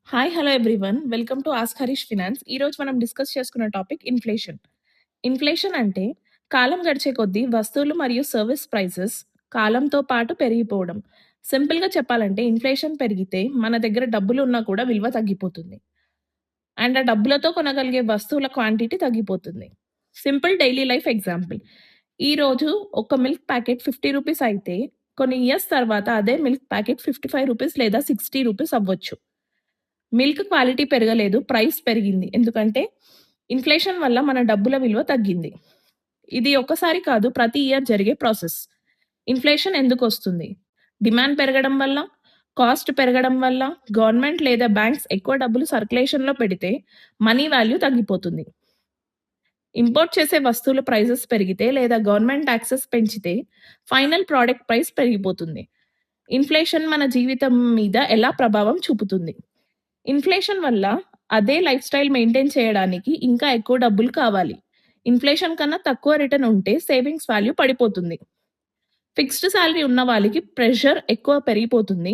Hi! Hello everyone. Welcome to ask Harish finance. ఈరోజు మనం discuss చేసుకున్న టాపిక్ ఇన్ఫ్లేషన్. ఇన్ఫ్లేషన్ అంటే కాలం గడిచే కొద్దీ వస్తువులు మరియు సర్వీస్ ప్రైసెస్ కాలంతో పాటు పెరిగిపోవడం. సింపుల్‌గా చెప్పాలంటే ఇన్ఫ్లేషన్ పెరిగితే మన దగ్గర డబ్బులు ఉన్నా కూడా విలువ తగ్గిపోతుంది. అండ్ ఆ డబ్బులతో కొనగలిగే వస్తువుల క్వాంటిటీ తగ్గిపోతుంది. Simple daily life example. ఈరోజు ఒక మిల్క్ ప్యాకెట్ రూ. 50 అయితే కొన్ని ఇయర్స్ తర్వాత అదే మిల్క్ ప్యాకెట్ రూ. 55 లేదా రూ. 60 అవ్వచ్చు. మిల్క్ క్వాలిటీ పెరగలేదు. ప్రైస్ పెరిగింది. ఎందుకంటే ఇన్ఫ్లేషన్ వల్ల మన డబ్బుల విలువ తగ్గింది. ఇది ఒక్కసారి కాదు, ప్రతి ఇయర్ జరిగే ప్రాసెస్. ఇన్ఫ్లేషన్ ఎందుకొస్తుంది? డిమాండ్ పెరగడం వల్ల, కాస్ట్ పెరగడం వల్ల, గవర్నమెంట్ లేదా బ్యాంక్స్ ఎక్కువ డబ్బులు సర్క్యులేషన్‌లో పెడితే మనీ వాల్యూ తగ్గిపోతుంది. ఇంపోర్ట్ చేసే వస్తువుల ప్రైసెస్ పెరిగితే లేదా గవర్నమెంట్ టాక్సెస్ పెంచితే ఫైనల్ ప్రొడక్ట్ ప్రైస్ పెరిగిపోతుంది. ఇన్ఫ్లేషన్ మన జీవితం మీద ఎలా ప్రభావం చూపుతుంది? ఇన్ఫ్లేషన్ వల్ల అదే లైఫ్ స్టైల్ మెయింటైన్ చేయడానికి ఇంకా ఎక్కువ డబ్బులు కావాలి. ఇన్ఫ్లేషన్ కన్నా తక్కువ రిటర్న్ ఉంటే సేవింగ్స్ వాల్యూ పడిపోతుంది. ఫిక్స్డ్ సాలరీ ఉన్న వాళ్ళకి ప్రెషర్ ఎక్కువ పెరిగిపోతుంది.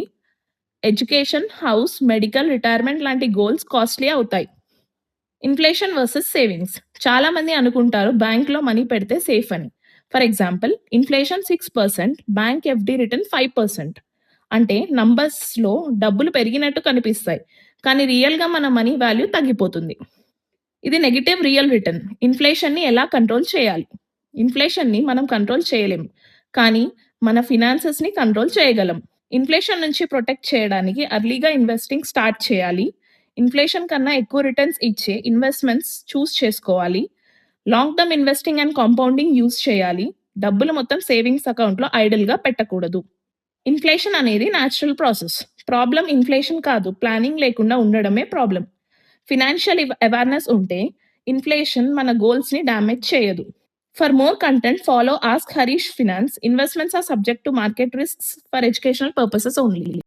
ఎడ్యుకేషన్, హౌస్, మెడికల్, రిటైర్మెంట్ లాంటి గోల్స్ కాస్ట్‌లీ అవుతాయి. Inflation versus savings. చాలా మంది అనుకుంటారు బ్యాంక్‌లో మనీ పెడితే సేఫ్ అని. For example inflation 6%, bank FD return 5%. అంటే నంబర్స్‌లో డబ్బులు పెరిగినట్టు కనిపిస్తాయి. కానీ రియల్‌గా మన మనీ వాల్యూ తగ్గిపోతుంది. ఇది నెగెటివ్ రియల్ రిటర్న్. ఇన్ఫ్లేషన్‌ని ఎలా కంట్రోల్ చేయాలి? ఇన్ఫ్లేషన్‌ని మనం కంట్రోల్ చేయలేం. కానీ మన ఫినాన్సెస్‌ని కంట్రోల్ చేయగలం. ఇన్ఫ్లేషన్ నుంచి ప్రొటెక్ట్ చేయడానికి ఎర్లీగా ఇన్వెస్టింగ్ స్టార్ట్ చేయాలి. ఇన్ఫ్లేషన్ కన్నా ఎక్కువ రిటర్న్స్ ఇచ్చే ఇన్వెస్ట్‌మెంట్స్ చేసుకోవాలి. Long term investing and compounding use చేయాలి. డబ్బులు మొత్తం సేవింగ్స్ అకౌంట్‌లో ఐడిల్‌గా పెట్టకూడదు. ఇన్ఫ్లేషన్ అనేది న్యాచురల్ ప్రాసెస్. ప్రాబ్లమ్ ఇన్ఫ్లేషన్ కాదు, ప్లానింగ్ లేకుండా ఉండడమే ప్రాబ్లమ్. ఫినాన్షియల్ అవేర్‌నెస్ ఉంటే ఇన్ఫ్లేషన్ మన గోల్స్‌ని డ్యామేజ్ చేయదు. For more content follow ask Harish finance. Investments are subject to market risks for educational purposes only.